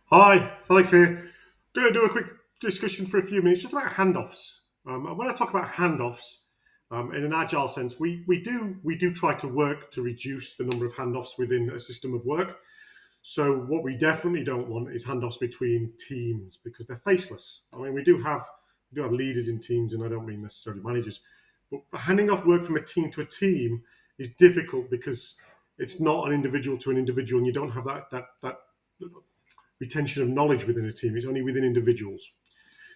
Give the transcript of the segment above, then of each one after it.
Hi, it's Alex here. Going to do a quick discussion for a few minutes just about handoffs. And when I talk about handoffs, in an agile sense, we do try to work to reduce the number of handoffs within a system of work. So what we definitely don't want is handoffs between teams because they're faceless. I mean, we do have leaders in teams, and I don't mean necessarily managers, but for handing off work from a team to a team is difficult because it's not an individual to an individual, and you don't have that retention of knowledge within a team. It's only within individuals.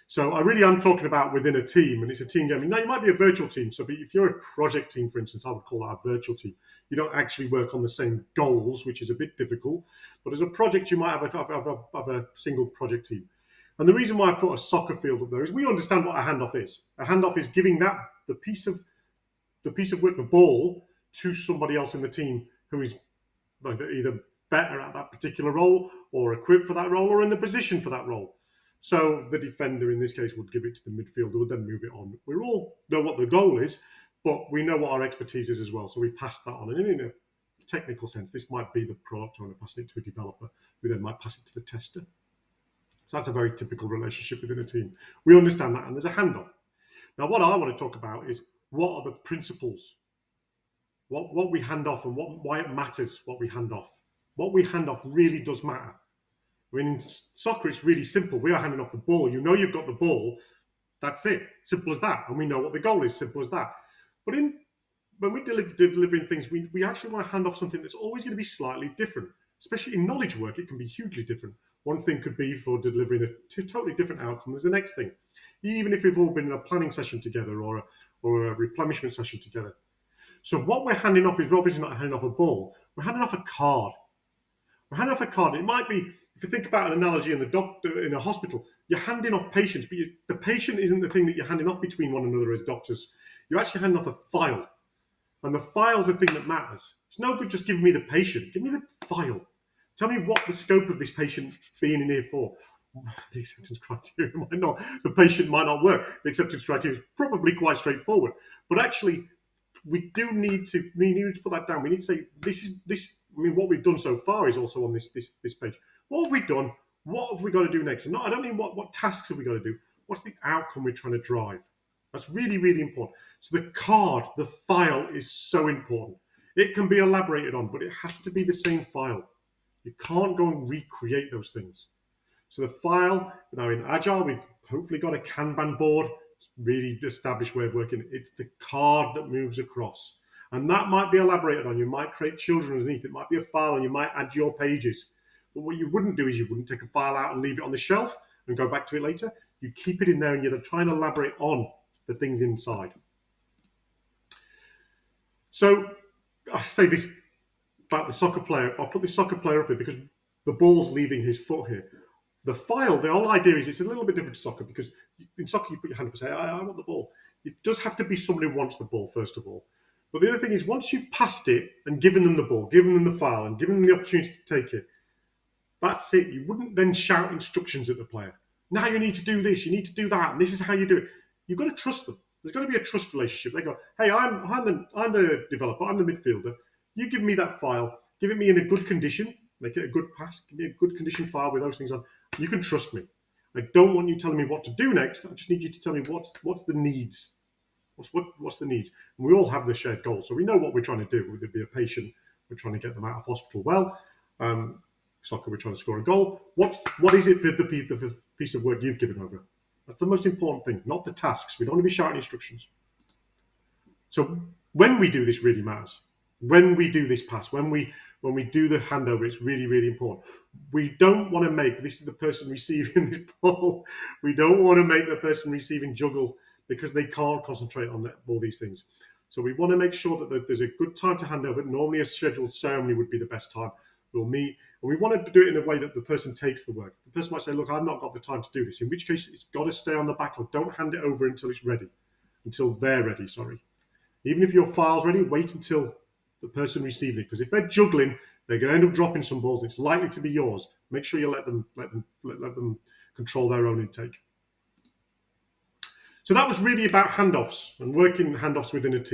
So I really am talking about within a team, and it's a team game. Now, you might be a virtual team. So if you're a project team, for instance, I would call that a virtual team. You don't actually work on the same goals, which is a bit difficult. But as a project, you might have a single project team. And the reason why I've put a soccer field up there is we understand what a handoff is. A handoff is giving the piece of work, the ball, to somebody else in the team who is either better at that particular role or equipped for that role or in the position for that role. So the defender in this case would give it to the midfielder, would then move it on. We all know what the goal is, but we know what our expertise is as well. So we pass that on. And in a technical sense, this might be the product owner passing it to a developer, who then might pass it to the tester. So that's a very typical relationship within a team. We understand that, and there's a handoff. Now, what I want to talk about is what are the principles, what we hand off, and why it matters what we hand off. What we hand off really does matter. I mean, in soccer, it's really simple. We are handing off the ball. You know you've got the ball. That's it. Simple as that. And we know what the goal is. Simple as that. But when we're delivering things, we actually want to hand off something that's always going to be slightly different. Especially in knowledge work, it can be hugely different. One thing could be for delivering a totally different outcome as the next thing. Even if we've all been in a planning session together or a replenishment session together. So what we're handing off is obviously not handing off a ball. We're handing off a card. We're handing off a card. It might be, if you think about an analogy in the doctor in a hospital, you're handing off patients, but the patient isn't the thing that you're handing off between one another as doctors. You're actually handing off a file, and the file's the thing that matters. It's no good just giving me the patient. Give me the file. Tell me what the scope of this patient being in here for. The acceptance criteria might not. The patient might not work. The acceptance criteria is probably quite straightforward, but actually we need to put that down. We need to say this is this. I mean, what we've done so far is also on this page. What have we done? What have we got to do next? And I don't mean what tasks have we got to do. What's the outcome we're trying to drive? That's really, really important. So the card, the file is so important. It can be elaborated on, but it has to be the same file. You can't go and recreate those things. So the file, now in Agile, we've hopefully got a Kanban board. It's really established way of working. It's the card that moves across. And that might be elaborated on. You might create children underneath. It might be a file and you might add your pages. But what you wouldn't do is you wouldn't take a file out and leave it on the shelf and go back to it later. You keep it in there and you're trying to elaborate on the things inside. So I say this about the soccer player. I'll put the soccer player up here because the ball's leaving his foot here. The file, the whole idea is it's a little bit different to soccer because in soccer you put your hand up and say, I want the ball. It does have to be somebody who wants the ball, first of all. But the other thing is once you've passed it and given them the ball, given them the file and given them the opportunity to take it, that's it. You wouldn't then shout instructions at the player. Now you need to do this, you need to do that, and this is how you do it. You've got to trust them. There's got to be a trust relationship. They go, hey, I'm the developer, I'm the midfielder. You give me that file, give it me in a good condition, make it a good pass, give me a good condition file with those things on. You can trust me. I don't want you telling me what to do next. I just need you to tell me what's the needs. What's the needs? And we all have the shared goal, so we know what we're trying to do. Whether it be a patient, we're trying to get them out of hospital well. Soccer, we're trying to score a goal. What is it for the piece of work you've given over? That's the most important thing, not the tasks. We don't want to be shouting instructions. So when we do this really matters. When we do this pass, when we do the handover, it's really, really important. We don't want to make this is the person receiving this ball. We don't want to make the person receiving juggle because they can't concentrate on all these things. So we want to make sure that there's a good time to hand over. Normally, a scheduled ceremony would be the best time. We'll meet, and we want to do it in a way that the person takes the work. The person might say, "Look, I've not got the time to do this." In which case, it's got to stay on the backlog. Don't hand it over until it's ready, until they're ready. Sorry. Even if your file's ready, wait until the person receiving it. Because if they're juggling, they're going to end up dropping some balls. And it's likely to be yours. Make sure you let them control their own intake. So that was really about handoffs and working handoffs within a team.